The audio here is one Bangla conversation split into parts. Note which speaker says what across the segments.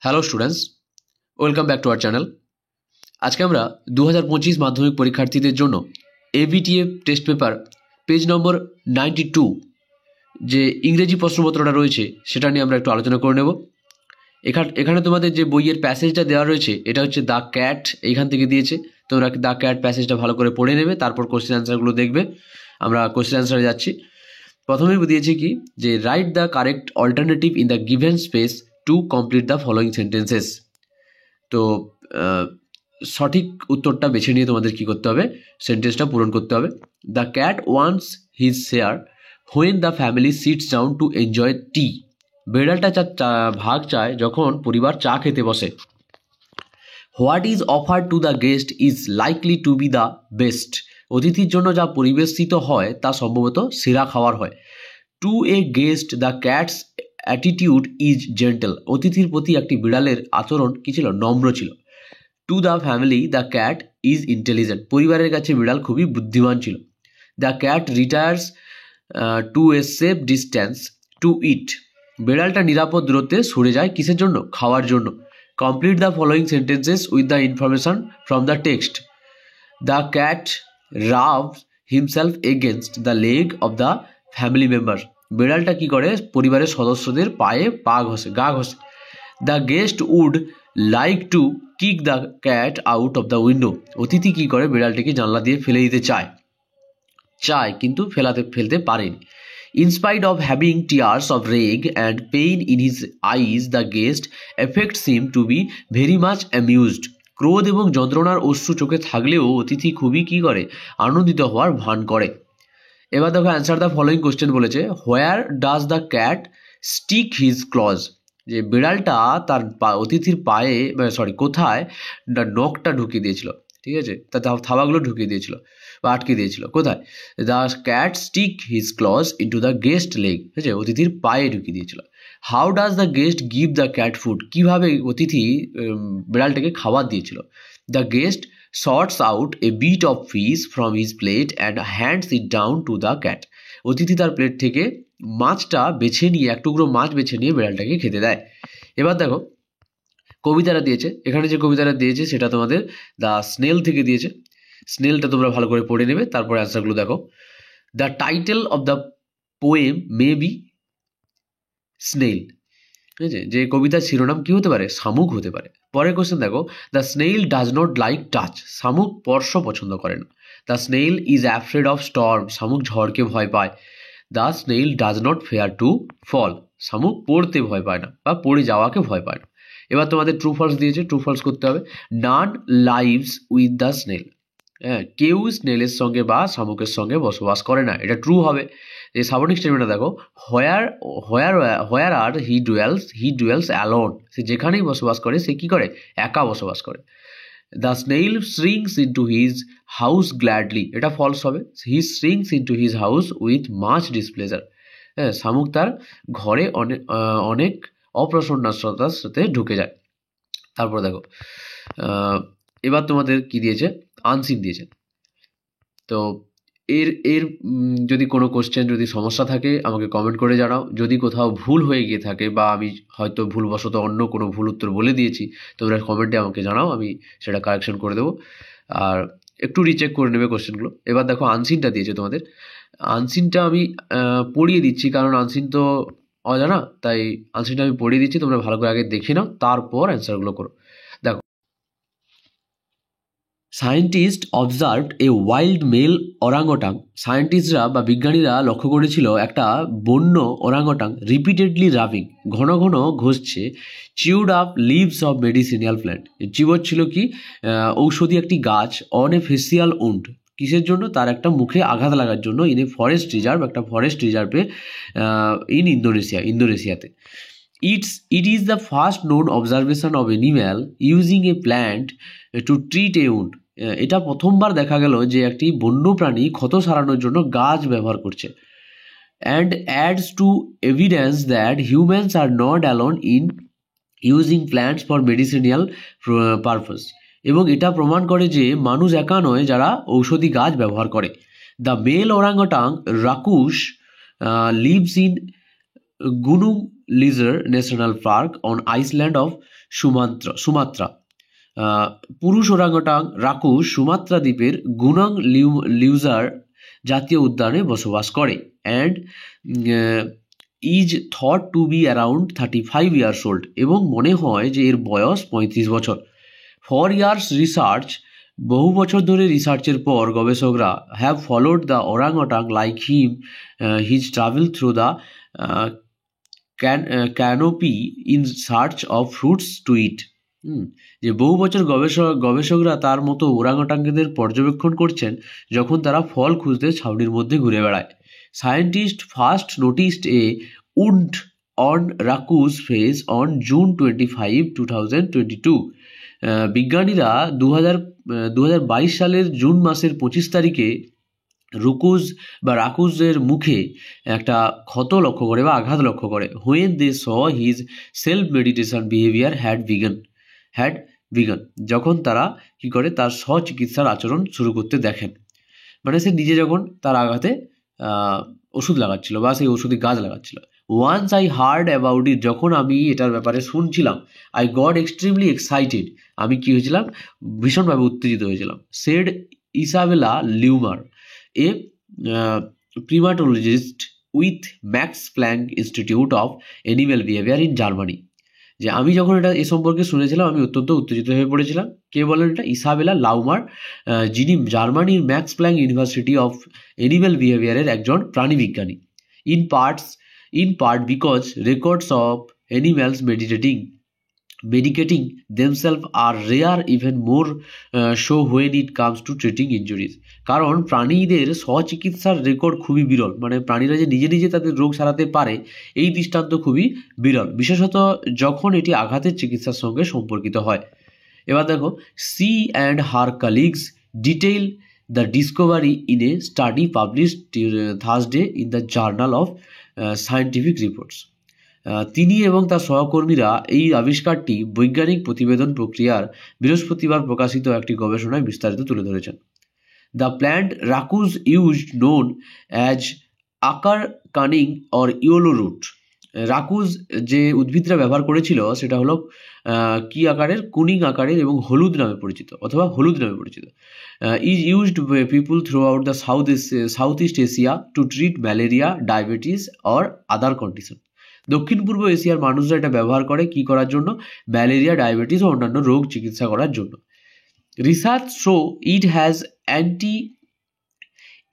Speaker 1: Hello students, welcome back to our channel. আজকে আমরা 2025 মাধ্যমিক পরীক্ষার্থীদের জন্য এবিটিএ টেস্ট পেপার পেজ নম্বর 92 যে ইংরেজি প্রশ্নপত্রটা রয়েছে সেটা নিয়ে আমরা একটু আলোচনা করে নেব। এখানে তোমাদের যে বইয়ের প্যাসেজটা দেওয়া রয়েছে এটা হচ্ছে দ্য ক্যাট, এইখান থেকে দিয়েছে। তোমরা দ্য ক্যাট প্যাসেজটা ভালো করে পড়ে নেবে, তারপর কোশ্চেন অ্যান্সারগুলো দেখবে। আমরা কোশ্চেন অ্যান্সারে যাচ্ছি। প্রথমেই দিয়েছি কি যে write the correct alternative in the given space to complete the following sentences. তো সঠিক উত্তরটা বেছে নিয়ে তোমাদের কি করতে হবে, সেন্টেন্সটা পূরণ করতে হবে। The cat wants his share when the family sits down to enjoy tea. বেড়ালটা ভাগ চায় যখন পরিবার চা খেতে বসে। What is offered to the guest is likely to be the best. অতিথির জন্য যা পরিবেশিত হয় তা সম্ভবত সেরা খাবার হয়। To a guest the cat's attitude is gentle. অতিথির প্রতি একটি বিড়ালের আচরণ কি ছিল? নম্র ছিল। To the family the cat is intelligent. পরিবারের কাছে বিড়াল খুবই বুদ্ধিমান ছিল। The cat retires to a safe distance to eat. বিড়ালটা নিরাপদ দূরত্বে সরে যায় কিসের জন্য? খাওয়ার জন্য। Complete the following sentences with the information from the text. The cat rubs himself against the leg of the family member. বিড়ালটা কি করে? পরিবারের সদস্যদের পায়ে গা ঘষে। The guest would like to kick the cat out of the window. অতিথি কি করে? বিড়ালটিকে জানলা দিয়ে ফেলে দিতে চায় কিন্তু ফেলতে পারেনি। In spite of having tears of rage and pain in his eyes the guest affects him to be very much amused. ক্রোধ এবং যন্ত্রণার অশ্রু চোখে থাকলেও অতিথি খুবই কি করে? আনন্দিত হওয়ার ভান করে। এবার দেখো অ্যান্সার দ্য ফলোয়িং কোশ্চেন বলেছে। Where does the cat stick his claws. যে বিড়ালটা তার অতিথির পায়ে কোথায় নখটা ঢুকিয়ে দিয়েছিল, ঠিক আছে, তার থাবাগুলো ঢুকিয়ে দিয়েছিল বা আটকে দিয়েছিল। কোথায়? The cat stick his claws into the guest leg. ঠিক আছে, অতিথির পায়ে ঢুকিয়ে দিয়েছিল। How does the guest give the cat food. কীভাবে অতিথি বিড়ালটাকে খাবার দিয়েছিল? The guest sorts out a bit of fish from his plate and hands it down to the cat. অতিথি তার প্লেট থেকে মাছটা বেছে নিয়ে, এক টুকরো মাছ বেছে নিয়ে বিড়ালটাকে খেতে দেয়। এবার দেখো কবিতাটা দিয়েছে। এখানে যে কবিতাটা দিয়েছে সেটা তোমাদের দ্য স্নেল থেকে দিয়েছে। স্নেলটা তোমরা ভালো করে পড়ে নেবে, তারপরে অ্যান্সারগুলো দেখো। The title of the poem may be snail. ঠিক আছে, যে কবিতার শিরোনাম কি হতে পারে? শামুক হতে পারে। পরের কোশ্চেন দেখো। The snail does not like touch. শামুক স্পর্শ পছন্দ করে না। The snail is afraid of storm. শামুক ঝড়কে ভয় পায়। The snail does not fear to fall. শামুক পড়তে ভয় পায় না বা পড়ে যাওয়াকে ভয় পায় না। এবার তোমাদের ট্রু ফলস দিয়েছে, ট্রু ফলস করতে হবে। নান লাইভস উইথ দ্য স্নেল। হ্যাঁ, কেউ স্নেলের সঙ্গে বা শামুকের সঙ্গে বসবাস করে না, এটা ট্রু হবে। এই সাবনিক স্টেটমেন্টটা দেখো। হোয়ার আর হি ডুয়েলস অ্যালোন। সে যেখানেই বসবাস করে সে কি করে? একা বসবাস করে। The snail shrinks into his house gladly. এটা ফলস হবে। He shrinks into his house with much displeasure. হ্যাঁ, শামুক তার ঘরে অনেক অপ্রসন্নতার সাথে ঢুকে যায়। তারপর দেখো এবার তোমাদের কি দিয়েছে? আনসিন দিয়েছে। তো এর যদি কোনো কোশ্চেন, যদি সমস্যা থাকে আমাকে কমেন্ট করে জানাও। যদি কোথাও ভুল হয়ে গিয়ে থাকে বা আমি হয়তো ভুলবশত অন্য কোনো ভুল উত্তর বলে দিয়েছি, তোমরা কমেন্টে আমাকে জানাও, আমি সেটা কারেকশন করে দেবো। আর একটু রিচেক করে নেবে কোশ্চেনগুলো। এবার দেখো আনসিনটা দিয়েছে তোমাদের। আনসিনটা আমি পড়িয়ে দিচ্ছি, কারণ আনসিন তো অজানা, তাই আনসিনটা আমি পড়িয়ে দিচ্ছি। তোমরা ভালো করে আগে দেখে নাও, তারপর অ্যান্সারগুলো করো। দেখো, scientist observed a wild male orangutan. সায়েন্টিস্টরা বা বিজ্ঞানীরা লক্ষ্য করেছিল একটা বন্য ওরাংওটাং রিপিটেডলি রাভিং, ঘন ঘন ঘষছে, chewed up leaves of medicinal plant. চিবোচ্ছিল কি? ঔষধি একটি গাছ। On a facial wound. কিসের জন্য? তার একটা মুখে আঘাত লাগার জন্য। ইন এ ফরেস্ট রিজার্ভ, একটা ফরেস্ট রিজার্ভে ইন ইন্দোনেশিয়াতে। It is the first known observation of animal using a plant to treat a wound. এটা প্রথমবার দেখা গেল যে একটি বন্য প্রাণী ক্ষত সারানোর জন্য গাছ ব্যবহার করছে। And adds to evidence that humans are not alone in using plants for medicinal purpose. এবং এটা প্রমাণ করে যে মানুষ একা নয় যারা ঔষধি গাছ ব্যবহার করে। The male orangutan Rakush lives in Gunung Leuser national park on island of Sumatra. পুরুষ ওরাংওটাং রাকুস সুমাত্রা দ্বীপের গুনাং লিউজার জাতীয় উদ্যানে বসবাস করে and is thought to be around 35 years old, এবং মনে হয় যে এর বয়স 35 বছর। ফর ইয়ার্স রিসার্চ, বহু বছর ধরে রিসার্চের পর গবেষকরা have followed the orangutan like him his travel through the canopy in search of fruits to eat. যে বহু বছর গবেষকরা তার মতো ওরাংওটাঙ্গদের পর্যবেক্ষণ করছেন যখন তারা ফল খুঁজতে ছাউনির মধ্যে ঘুরে বেড়ায়। Scientist first noticed a wound on Rakus face on June 25, 2022। বিজ্ঞানীরা 2022 সালের জুন মাসের 25 তারিখে রাকুজের মুখে একটা ক্ষত লক্ষ্য করে বা আঘাত লক্ষ্য করে। When they saw his self meditation behaviour had began, যখন তারা কি করে তার স্বচিকিৎসার আচরণ শুরু করতে দেখেন। মানে সে নিজে যখন তার আঘাতে ওষুধ লাগাচ্ছিল বা সেই ওষুধি গাছ লাগাচ্ছিল। Once I heard about it, যখন আমি এটার ব্যাপারে শুনছিলাম, আই গট এক্সট্রিমলি এক্সাইটেড, আমি কি হয়েছিলাম, ভীষণভাবে উত্তেজিত হয়েছিলাম। Said Isabella Laumer, a primatologist with Max Planck Institute of animal behaviour in Germany. যে আমি যখন এটা এ সম্পর্কে শুনেছিলাম আমি অত্যন্ত উত্তেজিত হয়ে পড়েছিলাম। কে বলেন এটা? ইসাবেলা লাউমার, যিনি জার্মানির Max Planck University of animal বিহেভিয়ারের একজন প্রাণীবিজ্ঞানী। In part because records of animals medicating themselves are rare, even more so when it comes to treating injuries. কারণ প্রাণীদের স্বচিকিৎসার রেকর্ড খুবই বিরল, মানে প্রাণীরা যে নিজে নিজে তাদের রোগ সারাতে পারে এই দৃষ্টান্ত খুবই বিরল, বিশেষত যখন এটি আঘাতের চিকিৎসার সঙ্গে সম্পর্কিত হয়। এবার দেখো, she and her colleagues detail the discovery in a study published Thursday in the journal of scientific reports. তিনি এবং তার সহকর্মীরা এই আবিষ্কারটি বৈজ্ঞানিক প্রতিবেদন প্রক্রিয়ার বৃহস্পতিবার প্রকাশিত একটি গবেষণায় বিস্তারিত তুলে ধরেছেন। The plant Rakus used known as akar kuning or yellow root. Rakus যে উদ্ভিদরা ব্যবহার করেছিল সেটা হলো কি আকারের, কুনিং আকারের এবং হলুদ নামে পরিচিত অথবা হলুদ নামে পরিচিত। Is used by people throughout the south east Asia to treat malaria, diabetes or other condition. দক্ষিণ পূর্ব এশিয়ার মানুষরা এটা ব্যবহার করে কি করার জন্য? ম্যালেরিয়া, ডায়াবেটিস ও অন্যান্য রোগ চিকিৎসা করার জন্য। Research show it has anti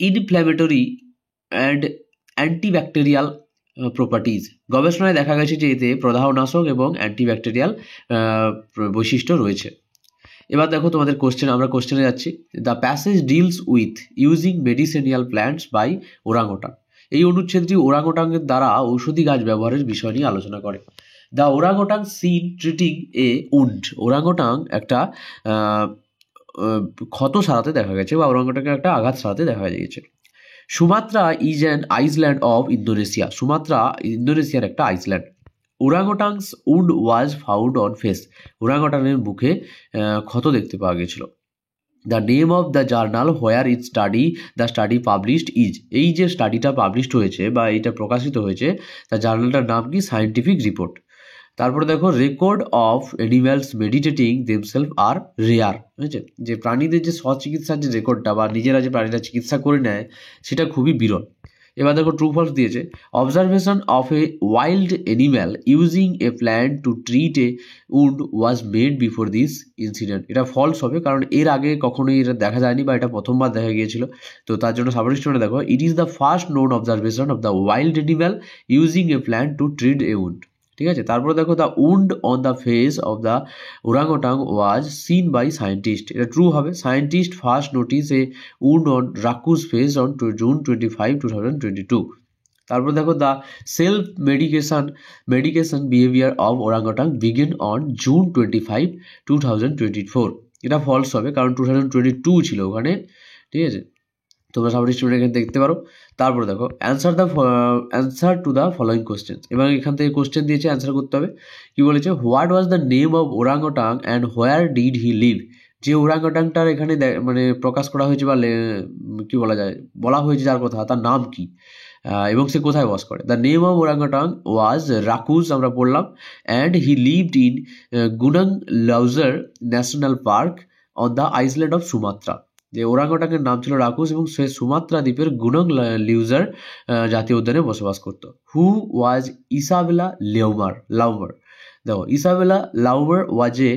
Speaker 1: inflammatory and antibacterial properties. গবেষণায় দেখা গেছে যে এতে প্রদাহনাশক এবং অ্যান্টিব্যাকটেরিয়াল বৈশিষ্ট্য রয়েছে। এবার দেখো তোমাদের কোশ্চেন, আমরা কোশ্চেনে যাচ্ছি। The passage deals with using medicinal plants by orangutan. এই অনুচ্ছেদটি ওরাংওটাংয়ের দ্বারা ঔষধি গাছ ব্যবহারের বিষয় নিয়ে আলোচনা করে। The orangutan seen treating a wound. Orangutan একটা ক্ষত সারাতে দেখা গেছে বা ওরাংওটাংকে একটা আঘাত সারাতে দেখা গিয়েছে। Sumatra is an island of Indonesia. Sumatra ইন্দোনেশিয়ার একটা island. Orangutans wound was found on face. ওরাংওটাংয়ের মুখে ক্ষত দেখতে পাওয়া গেছিল। The name of the journal where the study published is. এই যে স্টাডিটা পাবলিশড হয়েছে বা এইটা প্রকাশিত হয়েছে তার জার্নালটার নাম কি? Scientific report. তারপরে দেখো, record of animals meditating themselves are rare. বুঝেছে? যে প্রাণীদের যে স্বচিকিৎসার যে রেকর্ডটা বা নিজেরা যে প্রাণীরা চিকিৎসা করে নেয় সেটা খুবই বিরল। এবার দেখো ট্রু ফলস দিয়েছে। Observation of a wild animal using a plant to treat a wound was made before this incident. এটা ফলস হবে, কারণ এর আগে কখনোই এটা দেখা যায়নি বা এটা প্রথমবার দেখা গিয়েছিল। তো তার জন্য সাবজেক্ট স্টোনে দেখো, it is the first known observation of the wild animal using a plant to treat a wound. ঠিক আছে, তারপরে দেখো, the wound on the face of the orangutan was seen by scientist. এটা ট্রু হবে। Scientist first notice a wound on Rakus face on June 25, 2022। তারপর দেখো, the self medication behaviour of orangutan begin on June 25, 2024। এটা ফলস হবে, কারণ 2022 ছিল ওখানে। ঠিক আছে, তোমরা সাবজেক্ট স্টুডেন্ট এখানে দেখতে পারো। তারপর দেখো, answer to the following question. এবং এখান থেকে কোশ্চেন দিয়েছে, অ্যান্সার করতে হবে। কি বলেছে? What was the name of orangutan and where did he live. যে ওরাংওটাংটার এখানে মানে প্রকাশ করা হয়েছে বা কি বলা যায়, বলা হয়েছে যার কথা, তার নাম কি? এবং সে কোথায় বাস করে। The name of orangutan was Rakus, আমরা পড়লাম, and he lived in Gunung Leuser national park on the island of Sumatra. যে ওরাঙ্গাটাংয়ের নাম ছিল রাকুজ এবং সে সুমাত্রা দ্বীপের গুনাং লিউজার জাতীয় উদ্যানে বসবাস করত। Who was Isabella Laumer. দেখো, Isabella Laumer was a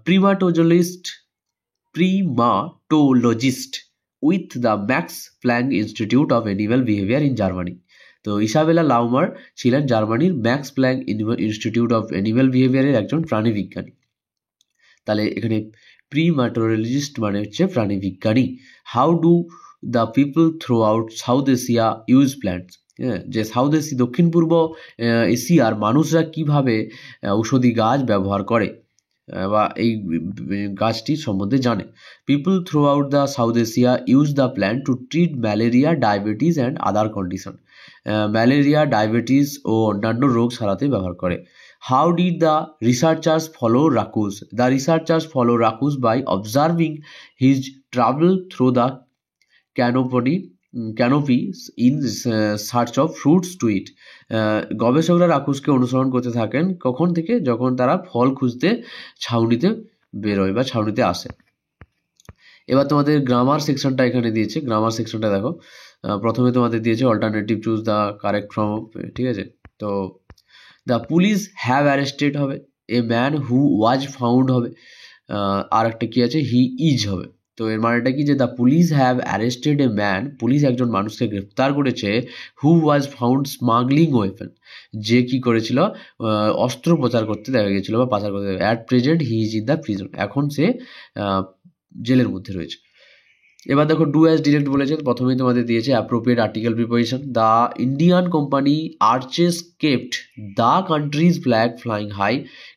Speaker 1: primatologist with the Max Planck Institute of Animal Behavior in Germany. তো ইসাবেলা লাউমার ছিলেন জার্মানির Max Planck Institute of animal বিহেভিয়ারের একজন প্রাণীবিজ্ঞানী। তাহলে এখানে প্রিম্যাটোলজিস্ট মানে হচ্ছে প্রাণীবিজ্ঞানী। How do the people throughout South Asia use plants, যে সাউথ এশিয়া দক্ষিণ পূর্ব এশিয়ার মানুষরা কিভাবে ঔষধি গাছ ব্যবহার করে বা এই গাছটির সম্বন্ধে জানে। People throughout the South Asia use the plant to treat malaria, diabetes and other condition. Malaria, diabetes ও অন্যান্য রোগ সারাতে ব্যবহার করে। How did the researchers follow Rakus? The researchers follow Rakus by observing his travel through the canopy in search of fruits to eat. গবেষকরা রাকুজকে অনুসরণ করতে থাকেন কখন থেকে? যখন তারা ফল খুঁজতে ছাউনিতে বেরোয় বা ছাউনিতে আসে। এবার তোমাদের গ্রামার সেকশনটা এখানে দিয়েছে। গ্রামার সেকশনটা দেখো, প্রথমে তোমাদের দিয়েছে alternative choose the correct from, ঠিক আছে। তো দ্য পুলিশ হ্যাভ অ্যারেস্টেড হবে, a man who was found হবে, আর একটা কি আছে, হি ইজ হবে। তো এর মানেটা কি, যে the police have arrested a man, police একজন মানুষকে গ্রেফতার করেছে, হু ওয়াজ ফাউন্ড স্মাগলিং ওয়েপন, যে কি করেছিল, অস্ত্র প্রচার করতে দেখা গেছিল বা পাচার করতে। At present he is in the prison, এখন সে জেলের মধ্যে রয়েছে। এবার দেখো ডু অ্যাজ ডিরেক্ট বলেছে। প্রথমেই তোমাদের দিয়েছে appropriate article preposition. The Indian company archers kept the country's flag flying high,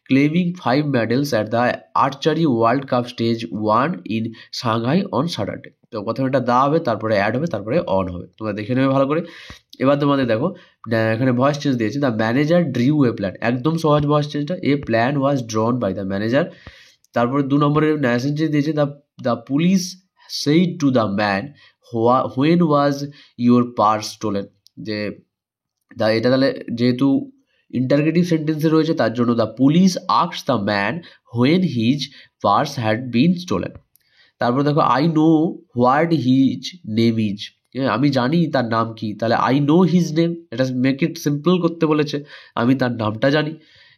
Speaker 1: claiming 5 medals at the archery world cup stage 1 in Shanghai on Saturday. তো প্রথমে এটা দা হবে, তারপরে অ্যাড হবে, তারপরে অন হবে। তোমরা দেখে নেবে ভালো করে। এবার তোমাদের দেখো এখানে ভয়েস চেঞ্জ দিয়েছে। The manager drew a plan, একদম সহজ ভয়েস চেঞ্জটা। A plan was drawn by the manager. তারপরে 2 নম্বরের ন্যারেশন চেঞ্জ দিয়েছে। The police said to the man, when was your purse stolen? যে এটা তাহলে যেহেতু ইন্টারগেটিভ সেন্টেন্সে রয়েছে তার জন্য the police asked the man when his purse had been stolen. তারপর দেখো I know what his name is, আমি জানি তার নাম কি। তাহলে আই নো হিজ নেম, এটা মেক ইট সিম্পল করতে বলেছে, আমি তার নামটা জানি।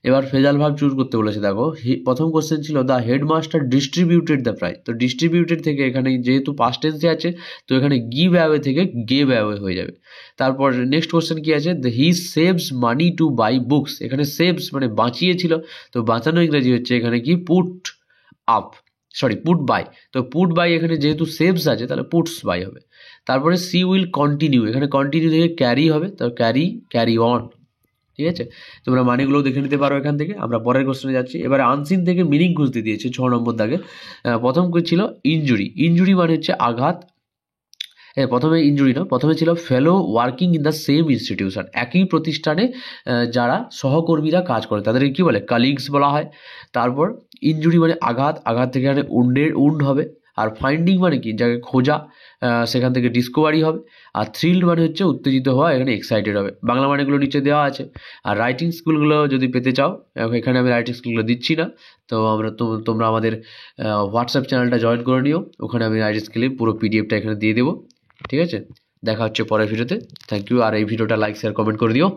Speaker 1: এবার ফেজাল ভার্ব চুজ করতে বলেছে। দেখো প্রথম কোশ্চেন ছিল the headmaster distributed the prize. তো ডিস্ট্রিবিউটেড থেকে এখানে যেহেতু পাস্ট টেন্সে আছে তো এখানে গিভ অ্যাওয়ে থেকে গেভ অ্যাওয়ে হয়ে যাবে। তারপর নেক্সট কোশ্চেন কি আছে, he saves money to buy books. এখানে সেভস মানে বাঁচিয়েছিল, তো বাঁচানো ইংরেজি হচ্ছে এখানে কি পুট বাই। তো পুট বাই এখানে যেহেতু সেভস আছে তাহলে পুটস বাই হবে। তারপরে সি উইল কন্টিনিউ, এখানে কন্টিনিউ থেকে ক্যারি হবে, তো ক্যারি অন, ঠিক আছে। তোমরা মানেগুলো দেখে নিতে পারো এখান থেকে। আমরা পরের কোশ্চেনে যাচ্ছি। এবারে আনসিন থেকে মিনিং খুঁজতে দিয়েছে 6 নম্বর দাগে। প্রথম ছিল ইনজুরি মানে হচ্ছে আঘাত। প্রথমে ইনজুরি না, প্রথমে ছিল fellow working in the same institution, একই প্রতিষ্ঠানে যারা সহকর্মীরা কাজ করে তাদের কি বলে, কালিগস বলা হয়। তারপর ইনজুরি মানে আঘাত থেকে এখানে উন্ড হবে। আর ফাইন্ডিং মানে কি, যাকে খোঁজা, সেখান থেকে ডিসকভারি হবে। আর থ্রিল্ড মানে হচ্ছে উত্তেজিত হওয়া, এখানে এক্সাইটেড হবে। বাংলা মানেগুলো নিচে দেওয়া আছে। আর রাইটিং স্কুলগুলো যদি পেতে চাও, এখানে আমি রাইটিং স্কুলগুলো দিচ্ছি না, তো তোমরা আমাদের হোয়াটসঅ্যাপ চ্যানেলটা জয়েন করে নিও, ওখানে আমি রাইটিং স্কুলের পুরো পিডিএফটা এখানে দিয়ে দেবো, ঠিক আছে। দেখা হচ্ছে পরের ভিডিওতে। Thank you. আর এই ভিডিওটা লাইক শেয়ার কমেন্ট করে দিও।